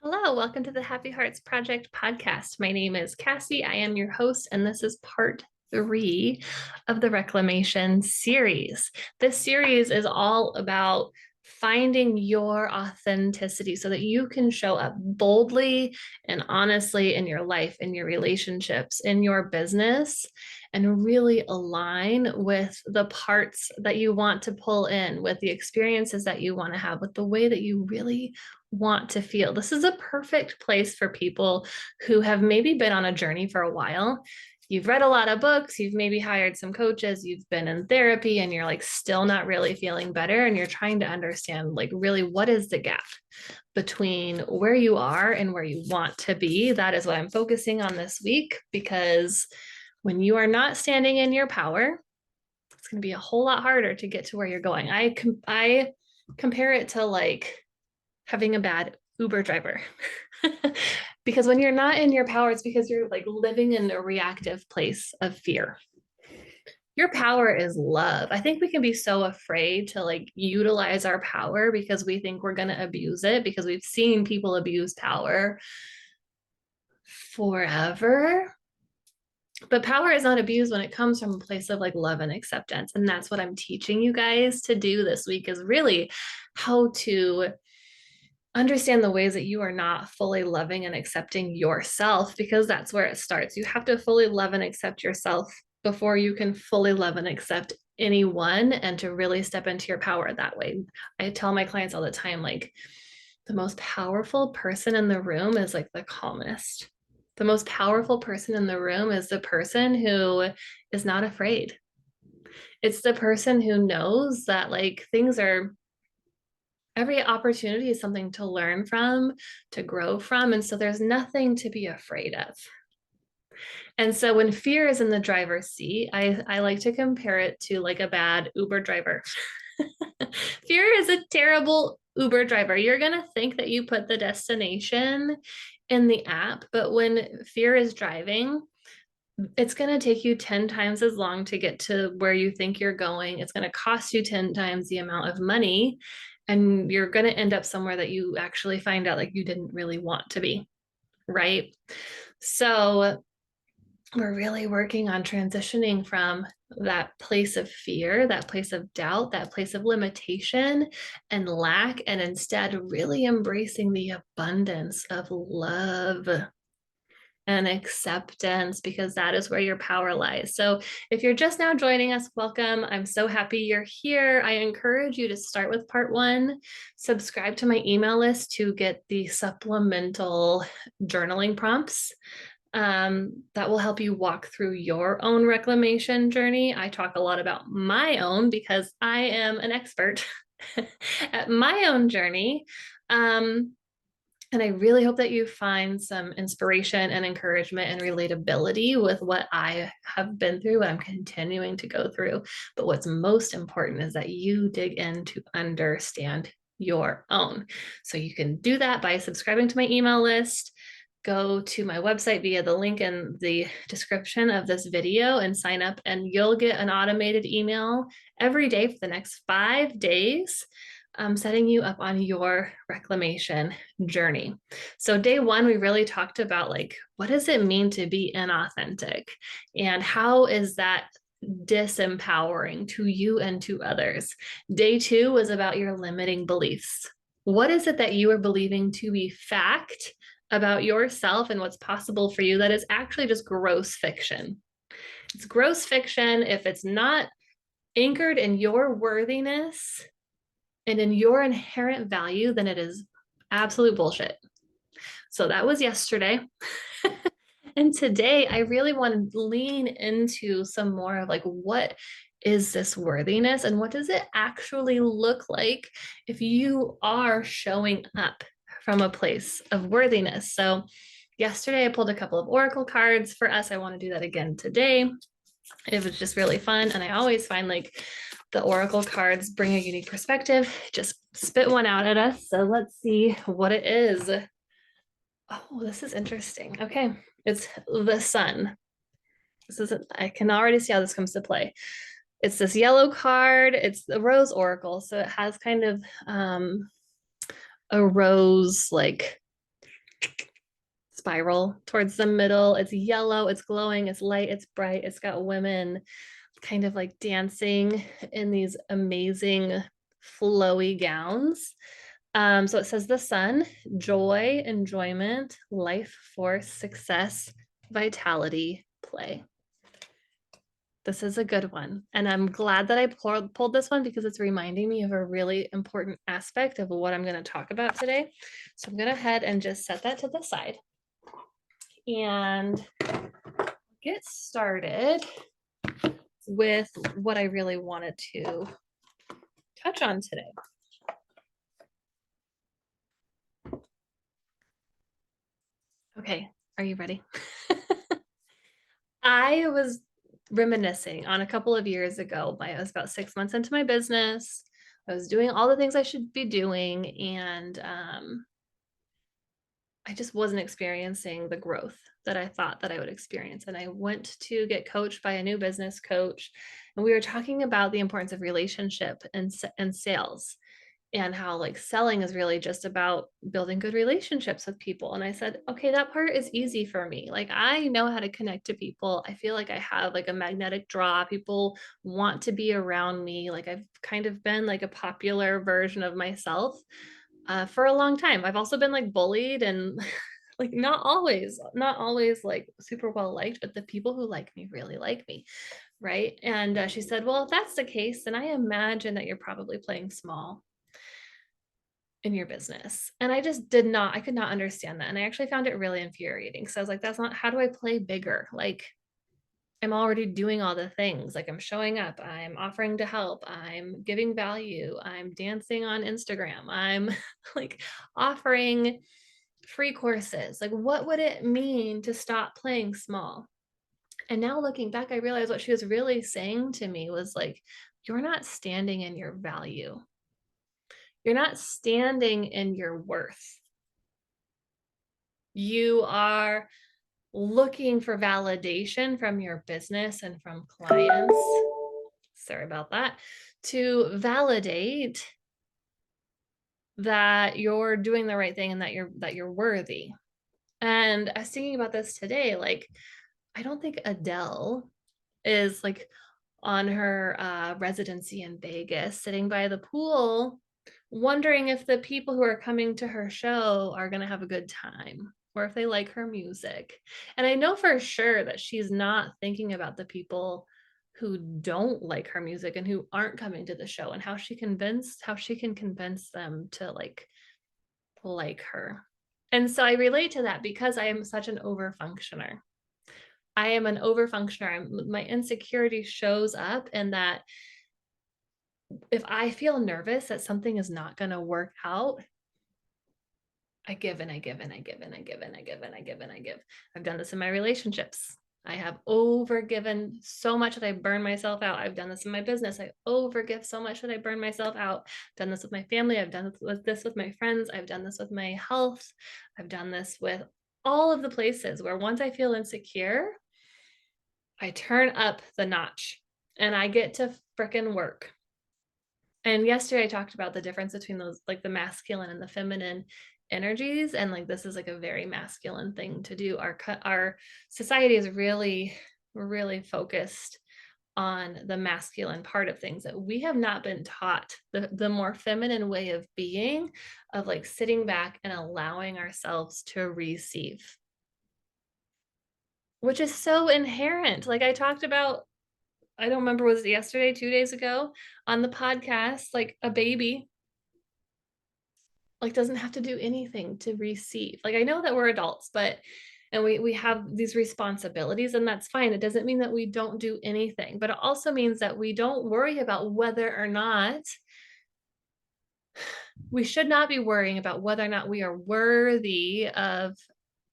Hello, welcome to the Happy Hearts Project podcast. My name is Cassie. I am your host, and this is part 3 of the reclamation series. This series is all about finding your authenticity so that you can show up boldly and honestly in your life, in your relationships, in your business, and really align with the parts that you want to pull in, with the experiences that you want to have, with the way that you really want to feel. This is a perfect place for people who have maybe been on a journey for a while. You've read a lot of books, you've maybe hired some coaches, you've been in therapy, and you're like still not really feeling better. And you're trying to understand, like, really, what is the gap between where you are and where you want to be? That is what I'm focusing on this week, because when you are not standing in your power, it's going to be a whole lot harder to get to where you're going. I compare it to like having a bad Uber driver. Because when you're not in your power, it's because you're like living in a reactive place of fear. Your power is love. I think we can be so afraid to like utilize our power because we think we're going to abuse it, because we've seen people abuse power forever. But power is not abused when it comes from a place of like love and acceptance. And that's what I'm teaching you guys to do this week, is really how to understand the ways that you are not fully loving and accepting yourself, because that's where it starts. You have to fully love and accept yourself before you can fully love and accept anyone, and to really step into your power that way. I tell my clients all the time, like, the most powerful person in the room is like the calmest. The most powerful person in the room is the person who is not afraid. It's the person who knows that like things are, every opportunity is something to learn from, to grow from. And so there's nothing to be afraid of. And so when fear is in the driver's seat, I like to compare it to like a bad Uber driver. Fear is a terrible Uber driver. You're going to think that you put the destination in the app, but when fear is driving, it's going to take you 10 times as long to get to where you think you're going. It's going to cost you 10 times the amount of money. And you're going to end up somewhere that you actually find out like you didn't really want to be. Right. So we're really working on transitioning from that place of fear, that place of doubt, that place of limitation and lack, and instead really embracing the abundance of love and acceptance, because that is where your power lies. So if you're just now joining us, welcome. I'm so happy you're here. I encourage you to start with part 1, subscribe to my email list to get the supplemental journaling prompts that will help you walk through your own reclamation journey. I talk a lot about my own because I am an expert at my own journey. And I really hope that you find some inspiration and encouragement and relatability with what I have been through, what I'm continuing to go through. But what's most important is that you dig in to understand your own. So you can do that by subscribing to my email list. Go to my website via the link in the description of this video and sign up, and you'll get an automated email every day for the next 5 days, setting you up on your reclamation journey. So day 1, we really talked about like, what does it mean to be inauthentic, and how is that disempowering to you and to others? Day 2 was about your limiting beliefs. What is it that you are believing to be fact about yourself and what's possible for you that is actually just gross fiction? It's gross fiction if it's not anchored in your worthiness and in your inherent value, then it is absolute bullshit. So that was yesterday. And today I really want to lean into some more of like, what is this worthiness, and what does it actually look like if you are showing up from a place of worthiness? So yesterday I pulled a couple of oracle cards for us. I want to do that again today. It was just really fun. And I always find like the oracle cards bring a unique perspective. Just spit one out at us. So let's see what it is. Oh, this is interesting. Okay. It's the sun. This is, I can already see how this comes to play. It's this yellow card. It's the rose oracle. So it has kind of a rose like spiral towards the middle. It's yellow, it's glowing, it's light, it's bright. It's got women kind of like dancing in these amazing flowy gowns. So it says the sun, joy, enjoyment, life force, success, vitality, play. This is a good one. And I'm glad that I pulled this one because it's reminding me of a really important aspect of what I'm going to talk about today. So I'm going to head and just set that to the side and get started with what I really wanted to touch on today. Okay, are you ready? I was reminiscing on a couple of years ago. I was about 6 months into my business. I was doing all the things I should be doing, and I just wasn't experiencing the growth that I thought that I would experience. And I went to get coached by a new business coach, and we were talking about the importance of relationship and sales, and how like selling is really just about building good relationships with people. And I said, okay, that part is easy for me. Like I know how to connect to people. I feel like I have like a magnetic draw. People want to be around me. Like I've kind of been like a popular version of myself for a long time. I've also been like bullied and like not always like super well liked, but the people who like me really like me. Right. And she said, well, if that's the case, then I imagine that you're probably playing small in your business. And I just I could not understand that. And I actually found it really infuriating. So I was like, that's not, how do I play bigger? Like, I'm already doing all the things. Like, I'm showing up, I'm offering to help, I'm giving value, I'm dancing on Instagram, I'm like offering free courses. Like, what would it mean to stop playing small? And now looking back, I realized what she was really saying to me was like, you're not standing in your value. You're not standing in your worth. You are looking for validation from your business and from clients. Sorry about that. To validate that you're doing the right thing and that you're worthy. And I was thinking about this today, like I don't think Adele is like on her residency in Vegas, sitting by the pool, wondering if the people who are coming to her show are going to have a good time or if they like her music. And I know for sure that she's not thinking about the people who don't like her music and who aren't coming to the show, and how she can convince them to like her. And so I relate to that because I am such an overfunctioner. I am an overfunctioner. My insecurity shows up in that if I feel nervous that something is not going to work out, I give and I give and I give and I give and I give and I give and I give. I've done this in my relationships. I have overgiven so much that I burn myself out. I've done this in my business. I overgive so much that I burn myself out. I've done this with my family. I've done this with my friends. I've done this with my health. I've done this with all of the places where once I feel insecure, I turn up the notch and I get to frickin' work. And yesterday I talked about the difference between those, like the masculine and the feminine energies. And like, this is like a very masculine thing to do. Our society is really, really focused on the masculine part of things, that we have not been taught the more feminine way of being, of like sitting back and allowing ourselves to receive, which is so inherent. Like I talked about, I don't remember, was it yesterday, 2 days ago on the podcast, like a baby like doesn't have to do anything to receive. Like I know that we're adults, but and we have these responsibilities, and that's fine. It doesn't mean that we don't do anything, but it also means that we don't worry about whether or not we should not be worrying about whether or not we are worthy of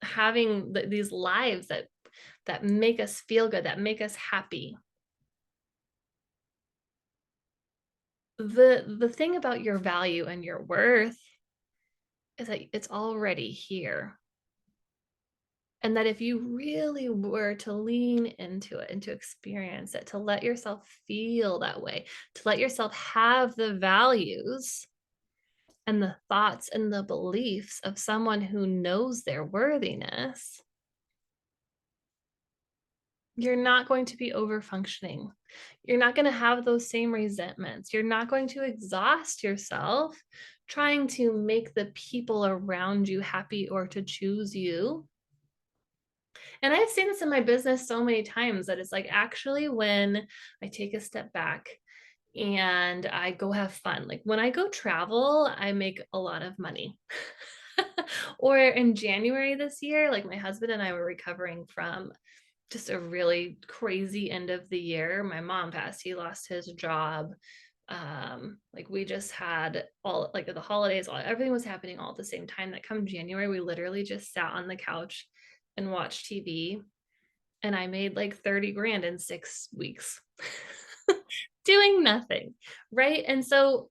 having these lives that make us feel good, that make us happy. The thing about your value and your worth is that it's already here. And that if you really were to lean into it and to experience it, to let yourself feel that way, to let yourself have the values and the thoughts and the beliefs of someone who knows their worthiness, you're not going to be over functioning. You're not going to have those same resentments. You're not going to exhaust yourself trying to make the people around you happy or to choose you. And I've seen this in my business so many times that it's like actually when I take a step back and I go have fun. Like when I go travel, I make a lot of money. Or in January this year, like my husband and I were recovering from just a really crazy end of the year. My mom passed, he lost his job. Like we just had all like the holidays, everything was happening all at the same time. That come January, we literally just sat on the couch and watched TV, and I made like 30 grand in 6 weeks doing nothing. Right. And so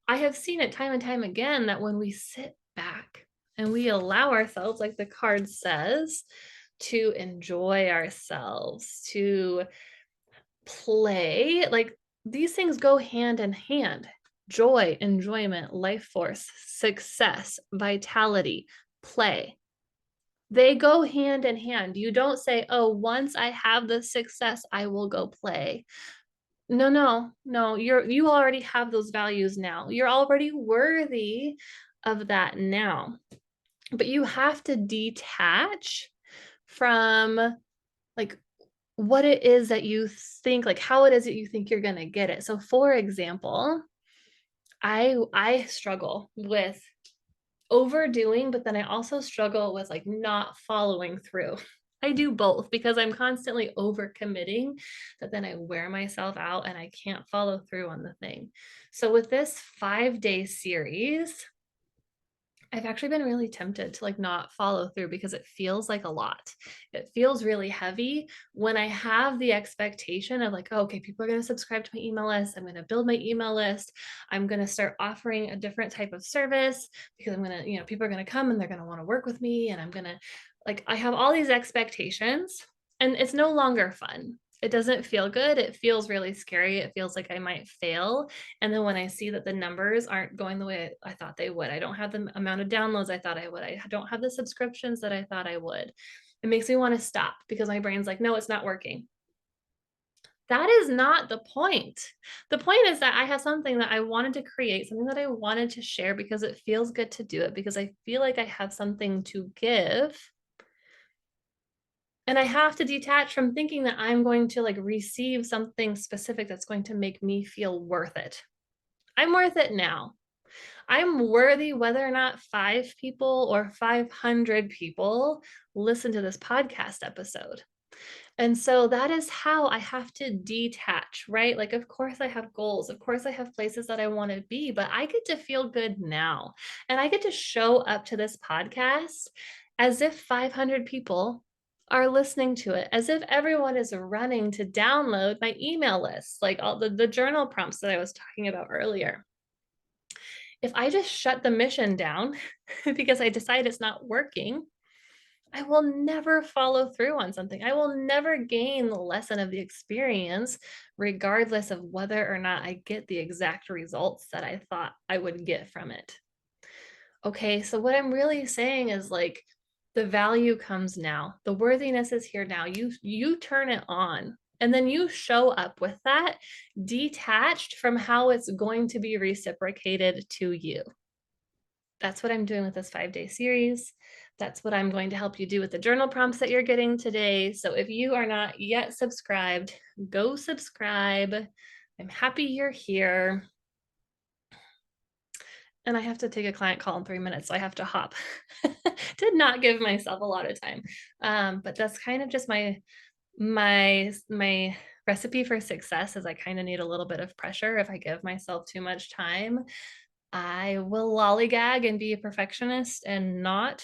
I have seen it time and time again that when we sit back and we allow ourselves, like the card says, to enjoy ourselves, to play, like these things go hand in hand. Joy, enjoyment, life force, success, vitality, play. They go hand in hand. You don't say, oh, once I have the success, I will go play. No, you already have those values now. You're already worthy of that now. But you have to detach from like what it is that you think, like how it is that you think you're going to get it. So for example, I struggle with overdoing, but then I also struggle with like not following through. I do both because I'm constantly overcommitting that then I wear myself out and I can't follow through on the thing. So with this 5-day series, I've actually been really tempted to like not follow through because it feels like a lot. It feels really heavy when I have the expectation of like, oh, okay, people are going to subscribe to my email list. I'm going to build my email list. I'm going to start offering a different type of service because I'm going to, people are going to come and they're going to want to work with me. And I'm going to like, I have all these expectations and it's no longer fun. It doesn't feel good. It feels really scary. It feels like I might fail. And then when I see that the numbers aren't going the way I thought they would, I don't have the amount of downloads I thought I would, I don't have the subscriptions that I thought I would, it makes me want to stop because my brain's like, no, it's not working. That is not the point. The point is that I have something that I wanted to create, something that I wanted to share because it feels good to do it, because I feel like I have something to give. And I have to detach from thinking that I'm going to like receive something specific that's going to make me feel worth it. I'm worth it now. I'm worthy whether or not 5 people or 500 people listen to this podcast episode. And so that is how I have to detach, right? Like, of course, I have goals. Of course, I have places that I want to be, but I get to feel good now. And I get to show up to this podcast as if 500 people are listening to it, as if everyone is running to download my email list, like all the journal prompts that I was talking about earlier. If I just shut the mission down because I decide it's not working, I will never follow through on something. I will never gain the lesson of the experience, regardless of whether or not I get the exact results that I thought I would get from it. Okay, so what I'm really saying is like the value comes now. The worthiness is here now. You turn it on. And then you show up with that detached from how it's going to be reciprocated to you. That's what I'm doing with this 5-day series. That's what I'm going to help you do with the journal prompts that you're getting today. So if you are not yet subscribed, go subscribe. I'm happy you're here. And I have to take a client call in 3 minutes, so I have to hop. Did not give myself a lot of time. But that's kind of just my recipe for success is I kind of need a little bit of pressure. If I give myself too much time, I will lollygag and be a perfectionist and not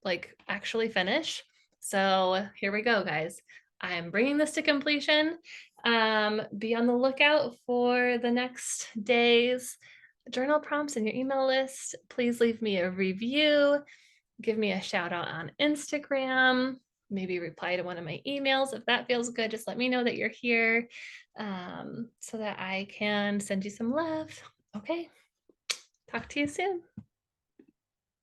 like actually finish. So here we go, guys. I'm bringing this to completion. Be on the lookout for the next day's journal prompts in your email list. Please leave me a review. Give me a shout out on Instagram. Maybe reply to one of my emails if that feels good. Just let me know that you're here so that I can send you some love. Okay. Talk to you soon.